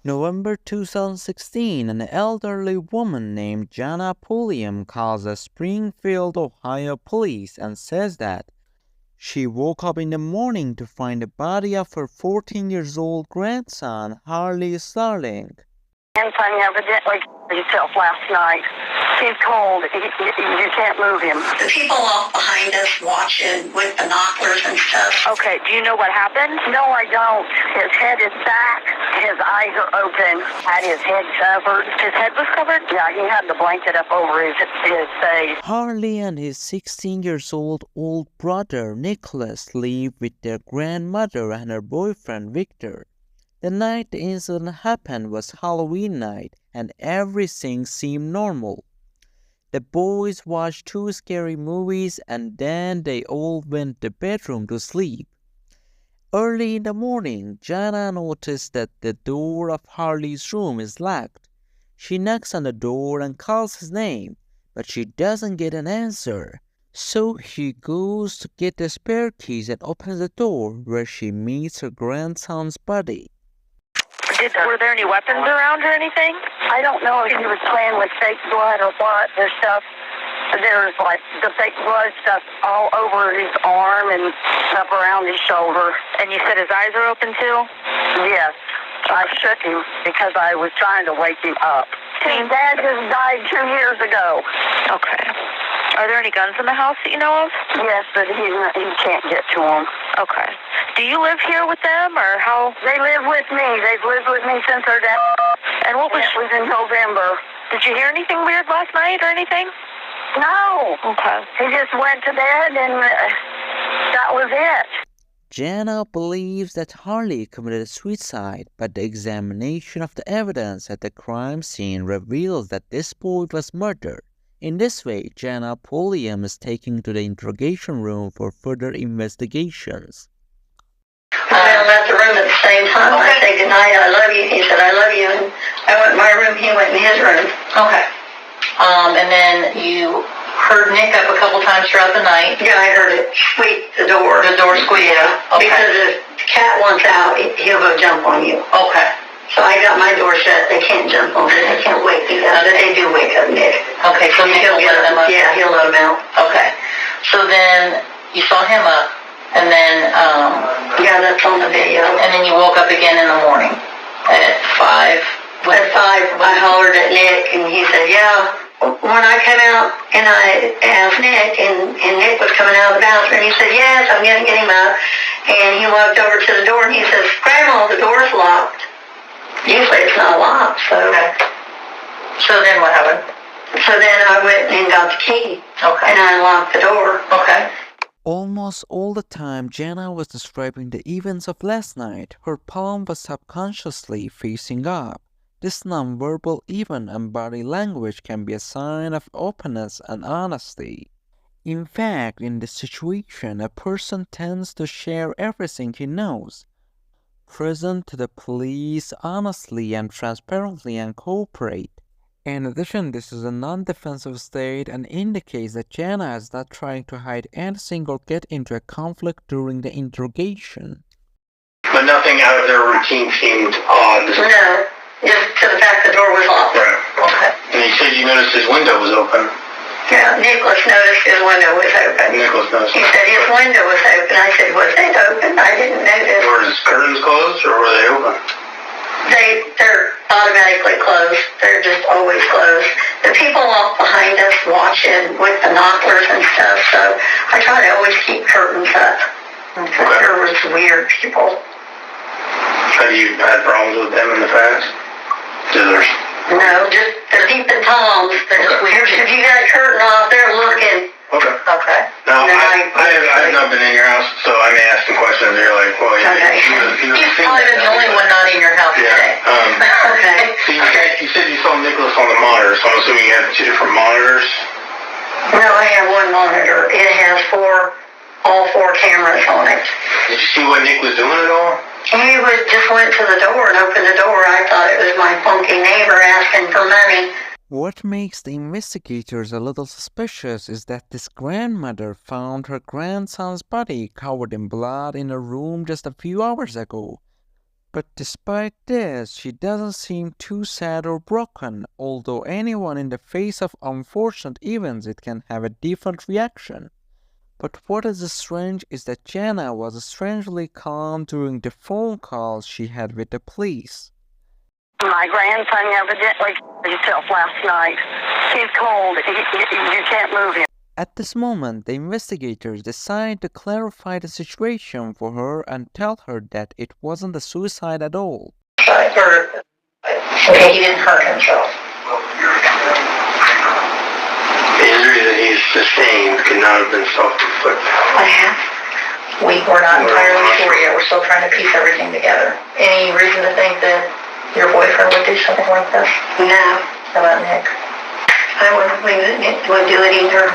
November 2016, an elderly woman named Jana Pulliam calls the Springfield, Ohio police and says that she woke up in the morning to find the body of her 14 years old grandson, Harley Starlink. Grandson evidently killed himself last night. He's cold. You can't move him. The people walk behind us watching with binoculars and stuff. Okay, do you know what happened? No, I don't. His head is back. His eyes are open. Had his head covered. His head was covered? Yeah, he had the blanket up over his face. Harley and his 16 years old brother Nicholas live with their grandmother and her boyfriend Victor. The night the incident happened was Halloween night and everything seemed normal. The boys watched 2 scary movies and then they all went to the bedroom to sleep. Early in the morning, Jana noticed that the door of Harley's room is locked. She knocks on the door and calls his name, but she doesn't get an answer. So she goes to get the spare keys and opens the door where she meets her grandson's body. Were there any weapons around or anything? I don't know if he was playing with fake blood or what. There's like the fake blood stuff all over his arm and up around his shoulder. And you said his eyes are open too? Yes. I shook him because I was trying to wake him up. His dad just died 2 years ago. Okay. Are there any guns in the house that you know of? Yes, but he can't get to them. Okay. Do you live here with them, or how? They live with me. They've lived with me since their dad. And what was? It was in November. Did you hear anything weird last night or anything? No. Okay. He just went to bed and that was it. Jana believes that Harley committed suicide, but the examination of the evidence at the crime scene reveals that this boy was murdered. In this way, Jana Pulliam is taken to the interrogation room for further investigations. I left the room at the same time. Okay. I said goodnight, I love you. He said, I love you. And I went in my room, he went in his room. Okay. And then you heard Nick up a couple times throughout the night. Yeah, I heard it squeak, the door. The door squeak? Yeah. Okay. Because if the cat wants out, he'll go jump on you. Okay. So I got my door shut. They can't jump on me. They can't wake me up. They do wake up Nick. Okay, so Nick will let them up? Yeah, he'll let them out. Okay. So then you saw him up, and then... yeah, that's on the video. And then you woke up again in the morning at 5? At 5, I hollered at Nick, and he said, yeah. When I came out and I asked Nick, and Nick was coming out of the bathroom, he said, yes, I'm going to get him up. And he walked over to the door, and he says, Grandma, the door's locked. Usually it's not locked, so... Okay. So then what happened? So then I went and got the key. Okay. And I unlocked the door. Okay. Almost all the time Jana was describing the events of last night, her palm was subconsciously facing up. This nonverbal, even and body language can be a sign of openness and honesty. In fact, in this situation, a person tends to share everything he knows, present to the police honestly and transparently and cooperate. In addition, this is a non-defensive state and indicates that Jana is not trying to hide anything or get into a conflict during the interrogation. But nothing out of their routine seemed odd. No, just to the fact the door was locked. Right. Okay. And you said you noticed his window was open. Yeah, Nicholas noticed his window was open. Nicholas noticed. He said his window was open. I said, was it open? I didn't notice. Were his curtains closed or were they open? They're automatically closed. They're just always closed. The people walk behind us watching with binoculars and stuff, so I try to always keep curtains up. Because there was weird people. Have you had problems with them in the past? No, just they're peeping toms. They're just weird. If you got a curtain off, they're looking. Okay. Okay. Now, I have not been in your house, so I may ask some questions. You're like, well, Okay. You've probably been the only one not in your house today. Yeah. Okay. So you said you saw Nicholas on the monitor, so I'm assuming you have 2 different monitors? No, I have one monitor. It has all 4 cameras on it. Did you see what Nick was doing at all? He just went to the door and opened the door. I thought it was my funky neighbor asking for money. What makes the investigators a little suspicious is that this grandmother found her grandson's body covered in blood in a room just a few hours ago. But despite this, she doesn't seem too sad or broken, although anyone in the face of unfortunate events it can have a different reaction. But what is strange is that Jenna was strangely calm during the phone calls she had with the police. My grandson evidently killed himself last night. He's cold. You can't move him. At this moment, the investigators decide to clarify the situation for her and tell her that it wasn't a suicide at all. Okay, he didn't hurt himself. The injury that he's sustained could not have been self-inflicted. We're not entirely sure yet. We're still trying to piece everything together. Any reason to think that your boyfriend would do something like this? No, How about Nick? I wouldn't believe that Nick would do it either.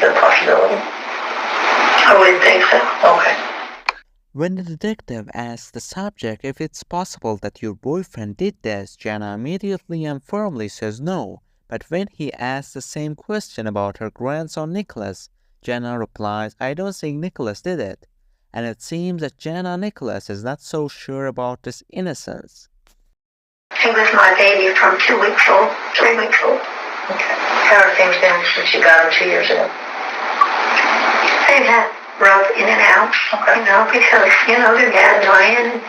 The possibility? I wouldn't think so. Okay. When the detective asks the subject if it's possible that your boyfriend did this, Jenna immediately and firmly says no. But when he asks the same question about her grandson Nicholas, Jenna replies, I don't think Nicholas did it. And it seems that Jenna Nicholas is not so sure about this innocence. He was my baby from 2 weeks old, 3 weeks old. Okay. How are things been since you got him 2 years ago? They've had rough in and out, because, their dad dying.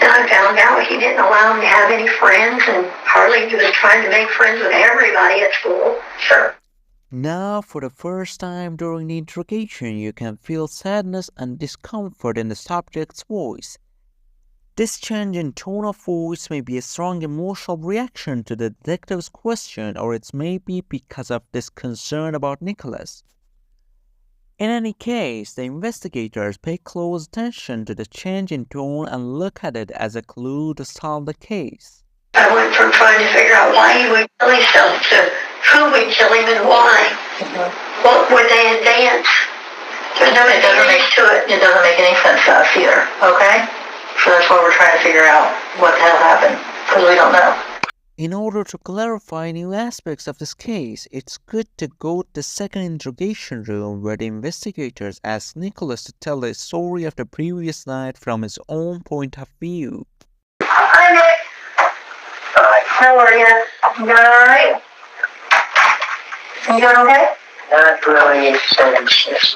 And I found out he didn't allow him to have any friends, and Harley was trying to make friends with everybody at school. Sure. Now, for the first time during the interrogation, you can feel sadness and discomfort in the subject's voice. This change in tone of voice may be a strong emotional reaction to the detective's question, or it may be because of this concern about Nicholas. In any case, the investigators pay close attention to the change in tone and look at it as a clue to solve the case. I went from trying to figure out why he would kill himself to who would kill him and why. What would they advance? There's no advantage to it. It doesn't make any sense to us either, okay? So that's why we're trying to figure out what the hell happened, because we don't know. In order to clarify new aspects of this case, it's good to go to the second interrogation room where the investigators ask Nicholas to tell the story of the previous night from his own point of view. Hi, Nick. Hi. How are you? You doing all right? You doing okay? Not really sense.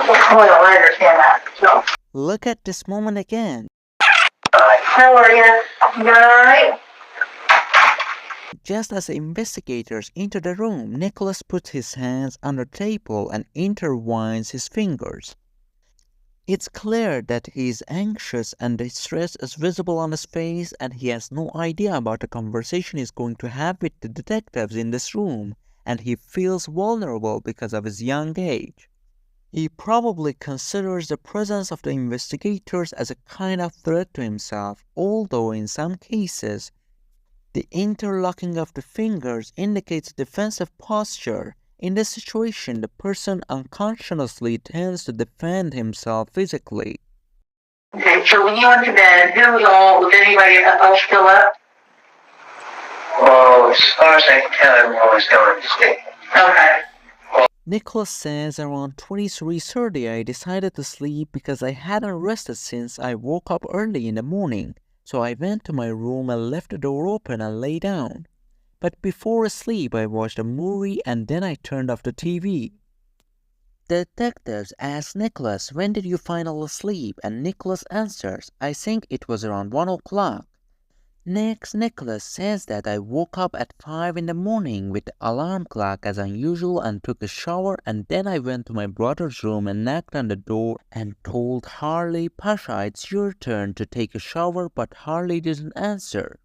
Well, I understand that. No. Look at this moment again. How are you? You doing all right? Just as the investigators enter the room, Nicholas puts his hands on the table and intertwines his fingers. It's clear that he is anxious and the stress is visible on his face, and he has no idea about the conversation he's going to have with the detectives in this room, and he feels vulnerable because of his young age. He probably considers the presence of the investigators as a kind of threat to himself, although in some cases, the interlocking of the fingers indicates a defensive posture. In this situation, the person unconsciously tends to defend himself physically. Okay, so when you went to bed, was anybody else still up? Well, as far as I can tell, everyone was going to sleep. Okay. Nicholas says around 23:30 I decided to sleep because I hadn't rested since I woke up early in the morning. So I went to my room and left the door open and lay down. But before sleep, I watched a movie and then I turned off the TV. The detectives ask Nicholas, when did you finally sleep? And Nicholas answers, I think it was around 1 o'clock. Next, Nicholas says that I woke up at 5 in the morning with the alarm clock as unusual and took a shower, and then I went to my brother's room and knocked on the door and told Harley, Pasha, it's your turn to take a shower, but Harley didn't answer.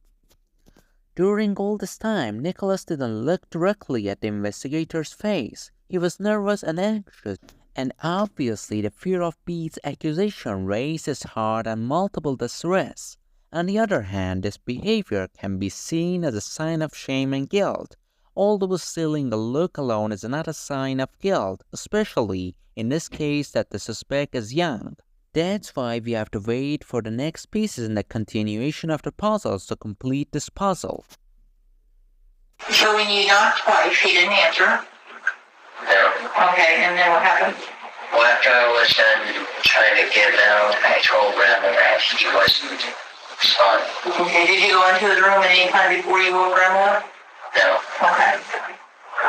During all this time, Nicholas didn't look directly at the investigator's face. He was nervous and anxious, and obviously the fear of Pete's accusation raised his heart and multiple distress. On the other hand, this behavior can be seen as a sign of shame and guilt, although stealing a look alone is not a sign of guilt, especially in this case that the suspect is young. That's why we have to wait for the next pieces in the continuation of the puzzles to complete this puzzle. So when you knocked twice, he didn't answer? No. Okay, and then what happened? Well, after I was done trying to get him out, I told Grandma that he wasn't son. Okay, did you go into his room at any time before you woke grandma? No. Okay.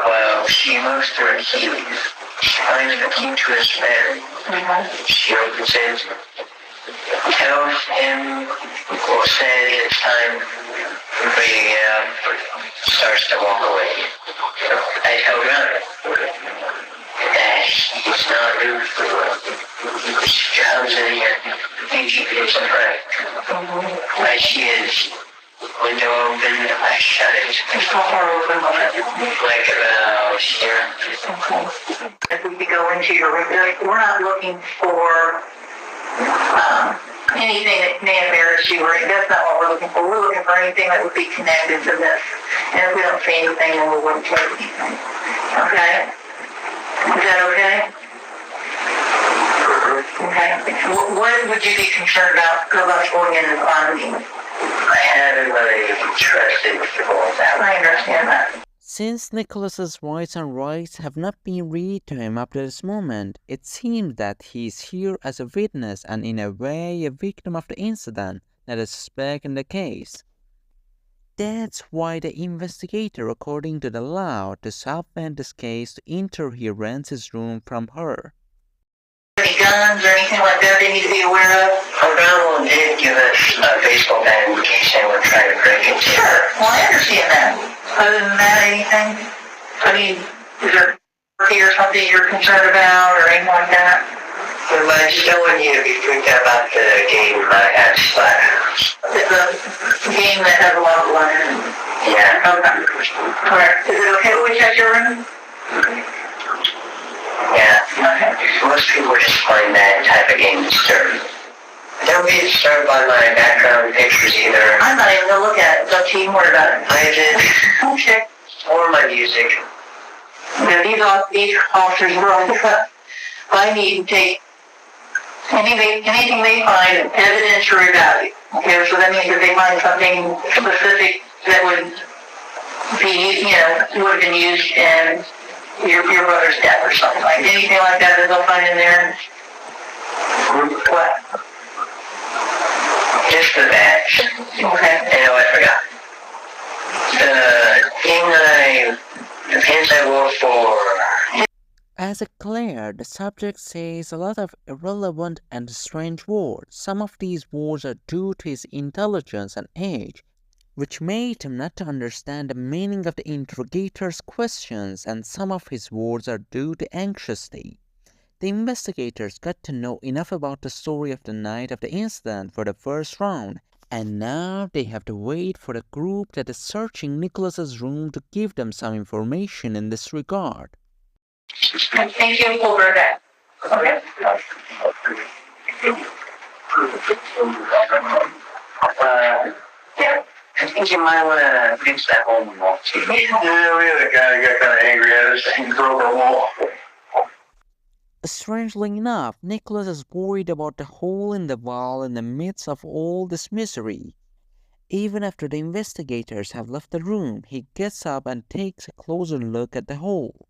Well, she moves to her keys. She finds the key to his bed. She opens it, tells him, or says it's time for you to get up, starts to walk away. I tell Gunner that he's not rude. She comes in here and she feels afraid. Like she is. Window open, I shut it. How far open? Like about here. Okay. If we could go into your room, we're not looking for anything that may embarrass you, or that's not what we're looking for. We're looking for anything that would be connected to this. And if we don't see anything, then we wouldn't take anything. Okay? Is that okay? Okay. What would you be concerned about going in and finding? I haven't really trusted people that. I understand that. Since Nicholas's rights and rights have not been read to him up to this moment, it seems that he is here as a witness and in a way a victim of the incident, not a suspect in the case. That's why the investigator, according to the law, to supplement this case to enter he rents his room from her. Any guns or anything like that they need to be aware of? Our grandma did give us a baseball bat in case they were trying to break it. Sure, well I understand that. Other than that, anything? I mean, is there or something you're concerned about or anything like that? Well, I just don't want you to be freaked out about the game I had Slaughterhouse. The game that has a lot of blood in it? Yeah. Okay. Alright, is it okay if we check your room? Yeah. Okay. Most people just find that type of game disturbing. Don't be disturbed by my background pictures either. I'm not even gonna look at it. Don't you even worry about it. I did. Okay. Or my music. Yeah, these officers were on the cut. I need to take anything they find evidentiary value. Okay, so that means that they find something specific that would be, would have been used in your brother's death or something like that. Anything like that they'll find in there? What? Just the badge. Okay. I forgot. The pins I wore for. As a Claire, the subject says a lot of irrelevant and strange words. Some of these words are due to his intelligence and age, which made him not to understand the meaning of the interrogator's questions, and some of his words are due to anxiety. The investigators got to know enough about the story of the night of the incident for the first round, and now they have to wait for the group that is searching Nicholas's room to give them some information in this regard. Thank you for that. Okay. Yeah. I think you might want to fix that hole in the wall. Yeah, we had a guy who got kind of angry at us and broke our wall. Strangely enough, Nicholas is worried about the hole in the wall in the midst of all this misery. Even after the investigators have left the room, he gets up and takes a closer look at the hole.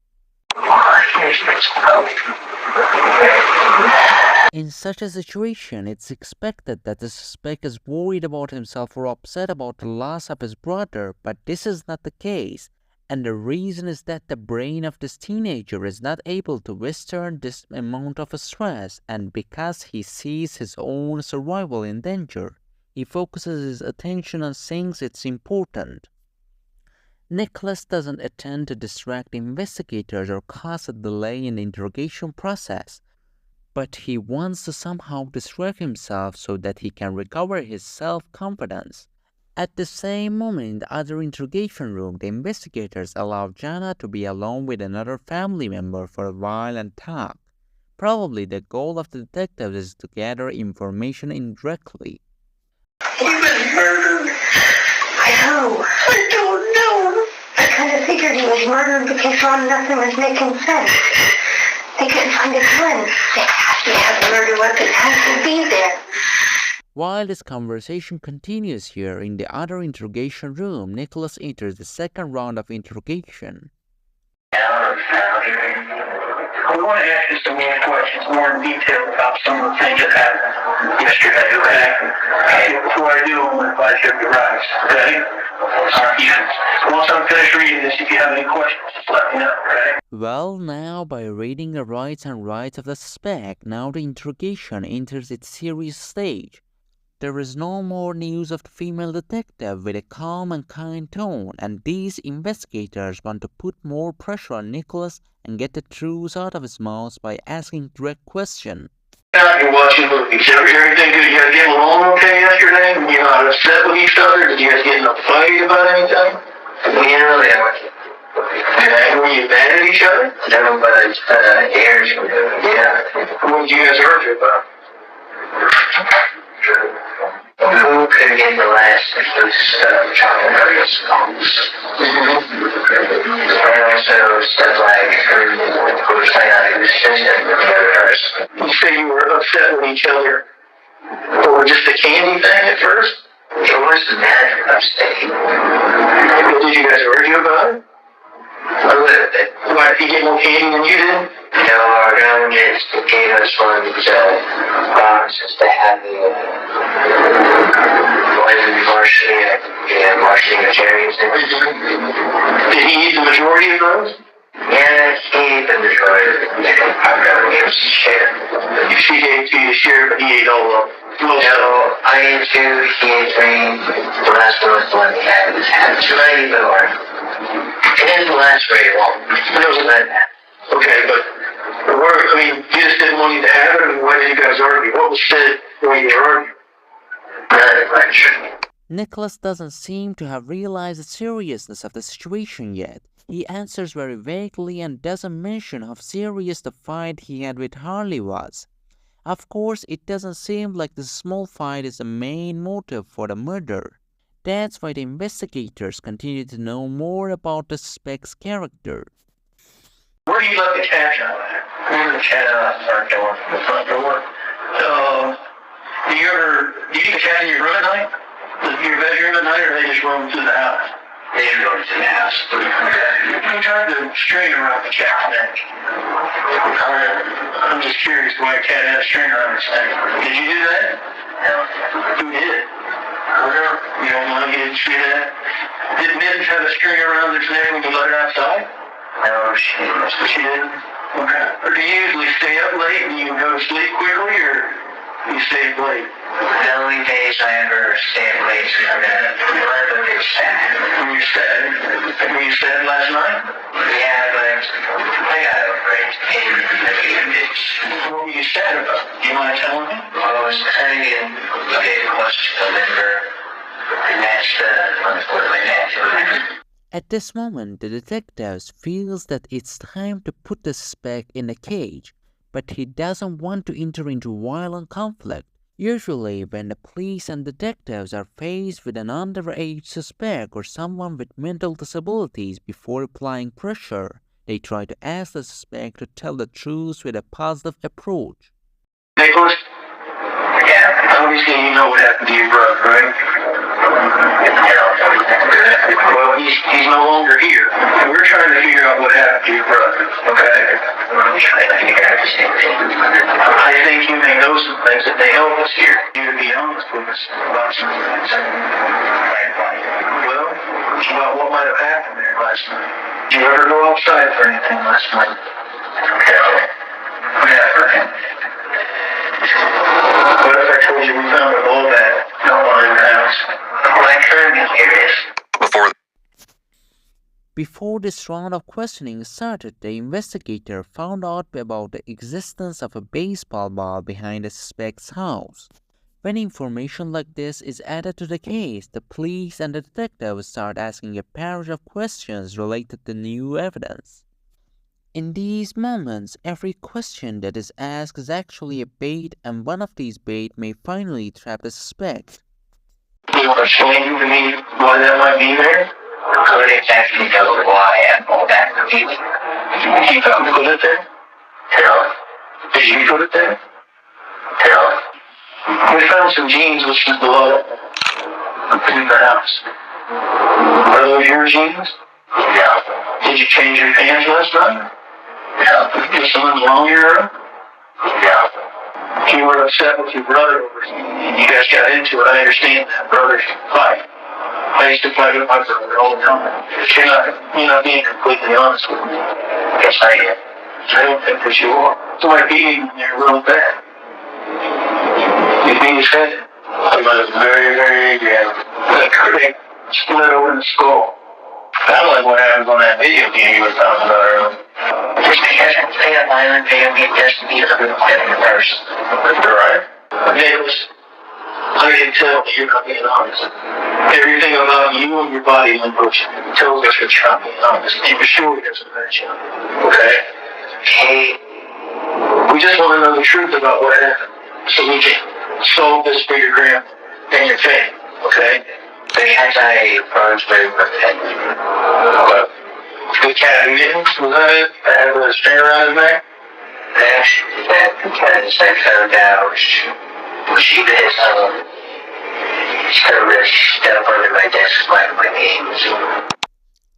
In such a situation, it's expected that the suspect is worried about himself or upset about the loss of his brother, but this is not the case. And the reason is that the brain of this teenager is not able to withstand this amount of stress, and because he sees his own survival in danger, he focuses his attention on things it's important. Nicholas doesn't attempt to distract investigators or cause a delay in the interrogation process, but he wants to somehow distract himself so that he can recover his self-confidence. At the same moment, in the other interrogation room, the investigators allow Jana to be alone with another family member for a while and talk. Probably the goal of the detectives is to gather information indirectly. He was murdered. I don't know. I kind of figured he was murdered because nothing was making sense. They couldn't find a gun. They have to have a murder weapon. It has to be there. While this conversation continues here in the other interrogation room, Nicholas enters the second round of interrogation. I want to ask you some more questions, more in detail about some of the things that happened. Yesterday, okay? And before I do, I'm going to invite you up your rights, okay? Once I'm finished reading this, if you have any questions, just let me know, okay? Well, now by reading the rights and rights of the suspect, now the interrogation enters its serious stage. There is no more news of the female detective with a calm and kind tone, and these investigators want to put more pressure on Nicholas and get the truth out of his mouth by asking direct questions. You're watching movies. Everything good? You guys getting along okay yesterday? You not upset with each other? Did you guys get in a fight about anything? Yeah, were you mad at each other? No, but airs. Yeah. What did you guys argue about? Who could get the last of those chocolate songs? And also stuff like who's playing on who's just You say you were upset with each other over just the candy thing at first? It was mad upsetting. What did you guys argue about it? A little bit. Why, did he get more candy than you did? No, our government gave us one of these boxes to have the marching vegetarians in. Did he eat the majority of those? Yeah, he ate the majority of them. Our government gave us a share. She gave to you a share, but he ate all of them. No, I ate two, he ate three. The last one was the one he had. It was too many more. It didn't last very long. It was like that. Okay, but you just didn't want you to have it, and why did you guys argue? What was said when you argued? Nothing much. Nicholas doesn't seem to have realized the seriousness of the situation yet. He answers very vaguely and doesn't mention how serious the fight he had with Harley was. Of course, it doesn't seem like the small fight is the main motive for the murder. That's why the investigators continue to know more about the suspect's character. Where do you let the cat out? Where the cat out? Front door. The front door. Do you keep the cat in your room at night? Your bedroom at night, or they just roam through the house? They just roam through the house. You tried to string around the cat's neck. I'm just curious why a cat had a string around its neck. Did you do that? No. Who did? You don't know, you didn't see that? Did Mittens have a string around its neck when you let her outside? No, she didn't. She didn't? Okay. Or do you usually stay up late and you go to sleep quickly, or you stay up late? The only days I ever stay up late is when I'm sad. When you're sad? Were you sad last night? Yeah, but I got over it. What were you sad about? Do you mind telling me? I was trying to get close to the liver, and that's unfortunately natural. At this moment, the detective feels that it's time to put the suspect in a cage, but he doesn't want to enter into violent conflict. Usually, when the police and detectives are faced with an underage suspect or someone with mental disabilities before applying pressure, they try to ask the suspect to tell the truth with a positive approach. Nicholas? Yeah, obviously you know what happened to your brother, right? Well, he's no longer here. We're trying to figure out what happened to your brother, okay? I think you may know some things that may help us here. You to be honest with us about some things. Well, about what might have happened there last night. Did you ever go outside for anything last night? Never. What if I told you we found a ball bat in the house? Well, I could be curious. Before this round of questioning started, the investigator found out about the existence of a baseball ball behind the suspect's house. When information like this is added to the case, the police and the detectives start asking a barrage of questions related to new evidence. In these moments, every question that is asked is actually a bait, and one of these bait may finally trap the suspect. Do you want to explain to me why that might be there? I couldn't exactly know why and all that. Did you put it there? No. Did you put it there? No. We found some jeans with some blood in the house. Are those your jeans? No. Did you change your pants last night? No. Did someone belong in your room? No. You were upset with your brother. You guys got into it. I understand that. Brothers fight. I used to fight with my brother all the time. You're not being completely honest with me. Yes, I am. I don't think that you are. So I beat him there real bad. He beat his head. I was very, very angry at him. That critic split over the skull. Kind of like what happens on that video game you were talking about earlier. Just because I play a violent video game doesn't mean I'm going to play it first. You're right. Nicholas, I can tell that you're not being honest. Everything about you and your body language tells us that you're not being honest. And for sure it doesn't hurt you. Okay? Hey, we just want to know the truth about what happened so we can solve this for your grandma and your family. Okay? The anti-phones very well. The cat mittens, was that it? That had a string around his neck? That because I found out she did service stuff under my desk like my games.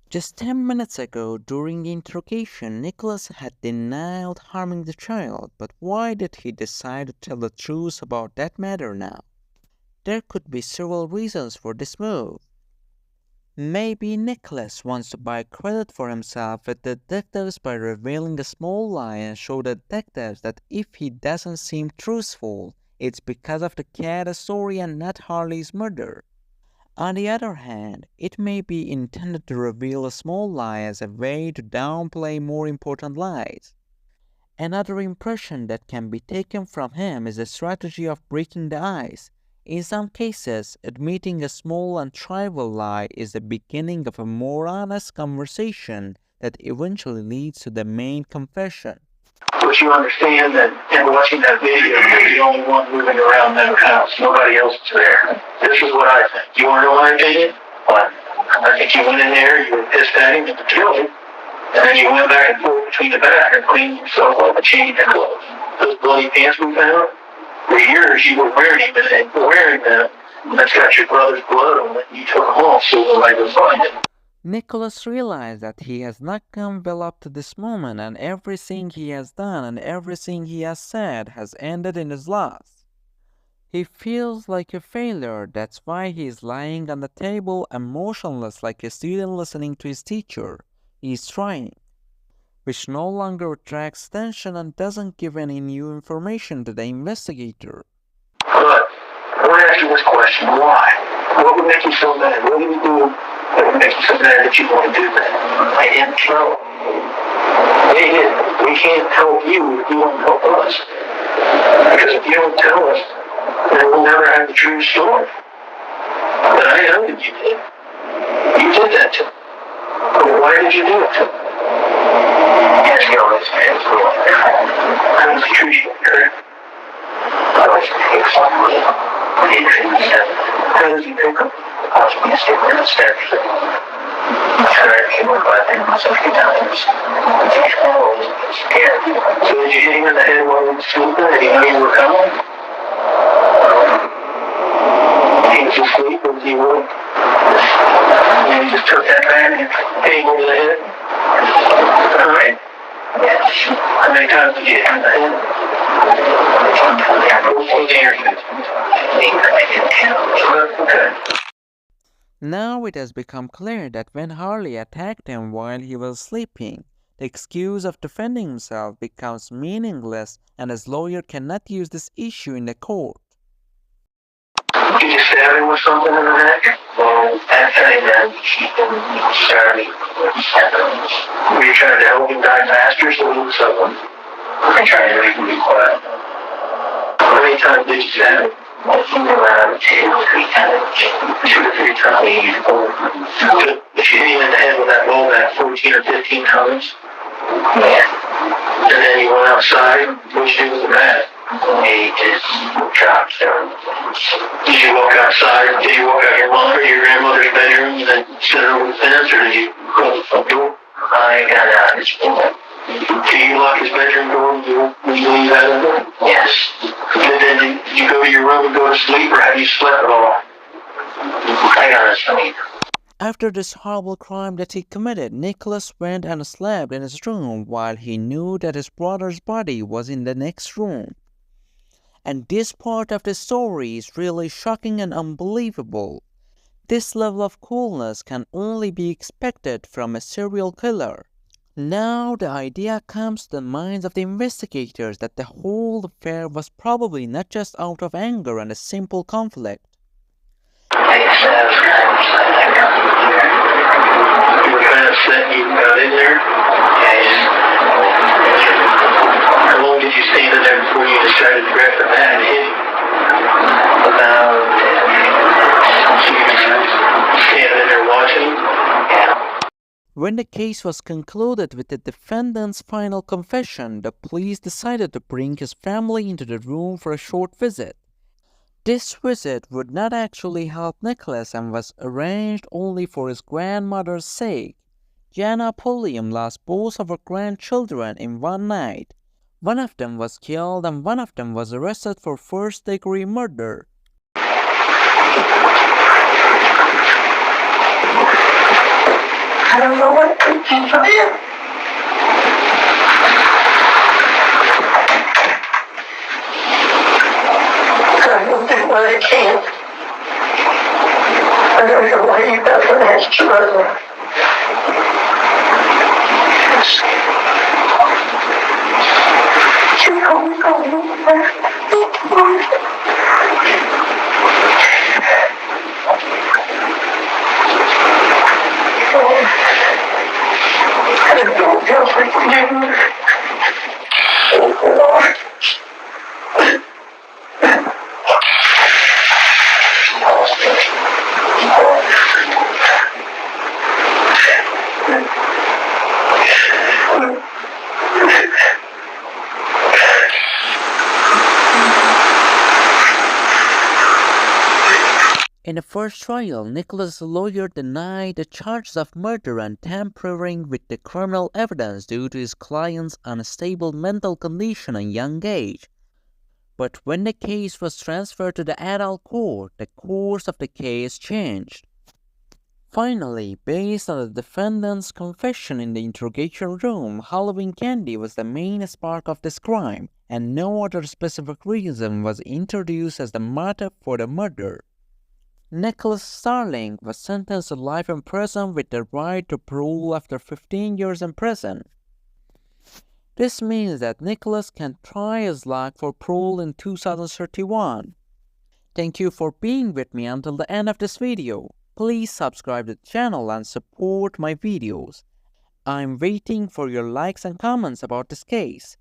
Just 10 minutes ago, during the interrogation, Nicholas had denied harming the child, but why did he decide to tell the truth about that matter now? There could be several reasons for this move. Maybe Nicholas wants to buy credit for himself with the detectives by revealing a small lie and show the detectives that if he doesn't seem truthful, it's because of the cat story and not Harley's murder. On the other hand, it may be intended to reveal a small lie as a way to downplay more important lies. Another impression that can be taken from him is the strategy of breaking the ice. In some cases, admitting a small and trivial lie is the beginning of a more honest conversation that eventually leads to the main confession. But you understand that in watching that video, you're the only one moving around that house. Nobody else is there. This is what I think. You want to know my opinion? What? I think you went in there, you were pissed at him, and you killed him. And then you went back and forth between the back and cleaned yourself up and changed your clothes. Those bloody pants we found, for years you were wearing them. And that's got your brother's blood on it. You took them off so nobody would find it. Nicholas realized that he has not come well up to this moment, and everything he has done and everything he has said has ended in his loss. He feels like a failure, that's why he is lying on the table and motionless like a student listening to his teacher. He is trying, which no longer attracts attention and doesn't give any new information to the investigator. But I want to ask you this question: why? What would make you so mad? What do you do that would make you so mad that you want to do that? I didn't tell. They didn't. We can't help you if you don't help us. Because if you don't tell us, then we'll never have the true story. But I know that you did. You did that to me. But why did you do it to me? Yes, you know, I was a true shooter. I was a true shooter. How does he pick up? I was being stupid in the stairs. I tried to work by them so few times. Scared. So did you hit him in the head while he was sleeping? Did he know you were coming? He was asleep or was he awake? And he just took that bag and hit him over the head? Alright. Yes. How many times did you hit him in the head? Okay. Now it has become clear that when Harley attacked him while he was sleeping, the excuse of defending himself becomes meaningless and his lawyer cannot use this issue in the court. Did you stab him with something in the neck? Well, that time then he started. Were you trying to help him die faster so he would suffer? I tried to make him be quiet. How many times did you stab him? I think around 2 or 3 times. 2 to 3 times. If you hit him in the head with that ball bat 14 or 15 times? Yeah. And then you went outside, which you was the bat? He just dropped there. Did you walk outside? Did you walk out your mom or your grandmother's bedroom and then sit over the fence, or did you close the front door? I got out his door. Did you lock his bedroom door when you leave that open? Yes. And then did you go to your room and go to sleep, or have you slept at all? I got to sleep. After this horrible crime that he committed, Nicholas went and slept in his room while he knew that his brother's body was in the next room. And this part of the story is really shocking and unbelievable. This level of coolness can only be expected from a serial killer. Now the idea comes to the minds of the investigators that the whole affair was probably not just out of anger and a simple conflict. You were kind of set, you got in there, and how long did you stand in there before you decided to grab the bat and hit him? About standing in there watching him? Yeah. When the case was concluded with the defendant's final confession, the police decided to bring his family into the room for a short visit. This visit would not actually help Nicholas and was arranged only for his grandmother's sake. Jana Pulliam lost both of her grandchildren in one night. One of them was killed and one of them was arrested for first-degree murder. I don't know what to do for you. I will do what I can. I don't know why you doesn't ask your mother. She's always In the first trial, Nicholas' lawyer denied the charges of murder and tampering with the criminal evidence due to his client's unstable mental condition and young age. But when the case was transferred to the adult court, the course of the case changed. Finally, based on the defendant's confession in the interrogation room, Halloween candy was the main spark of this crime, and no other specific reason was introduced as the motive for the murder. Nicholas Starlink was sentenced to life in prison with the right to parole after 15 years in prison. This means that Nicholas can try his luck for parole in 2031. Thank you for being with me until the end of this video. Please subscribe to the channel and support my videos. I'm waiting for your likes and comments about this case.